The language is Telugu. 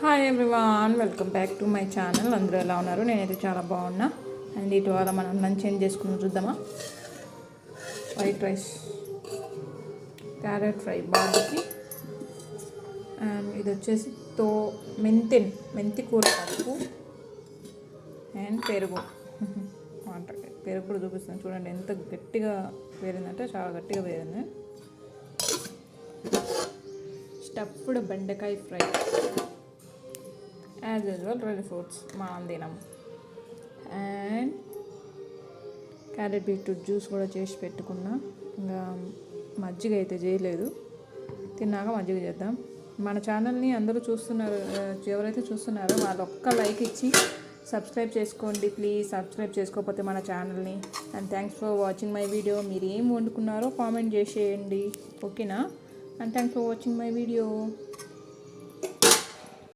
Hi everyone, welcome back to my channel. అందరూ ఎలా ఉన్నారు? నేనైతే చాలా బాగున్నా. అండ్ ఇటీవల మనం లంచ్ ఏం చేసుకున్నాం చూద్దామా. వైట్ రైస్, క్యారెట్ ఫ్రై, బార్బీకి, అండ్ ఇది వచ్చేసి మెంతి కూర పప్పు అండ్ పెరుగు. పెరుగు కూడా చూపిస్తాను చూడండి, ఎంత గట్టిగా పేరిందంటే చాలా గట్టిగా పేరింది. స్టఫ్డ్ బెండకాయ fry, as usual dry fruits మనం తినాం. అండ్ క్యారెట్ బీట్రూట్ జ్యూస్ కూడా చేసి పెట్టుకున్నా. ఇంకా మజ్జిగ అయితే చేయలేదు, తిన్నాక మజ్జిగ చేద్దాం. మన ఛానల్ని అందరూ చూస్తున్నారు, ఎవరైతే చూస్తున్నారో వాళ్ళు ఒక్క లైక్ ఇచ్చి సబ్స్క్రైబ్ చేసుకోండి ప్లీజ్. సబ్స్క్రైబ్ చేసుకోకపోతే మన ఛానల్ని. And thanks for watching my video. మీరు ఏం వండుకున్నారో కామెంట్ చేసేయండి, ఓకేనా? And thanks for watching my video.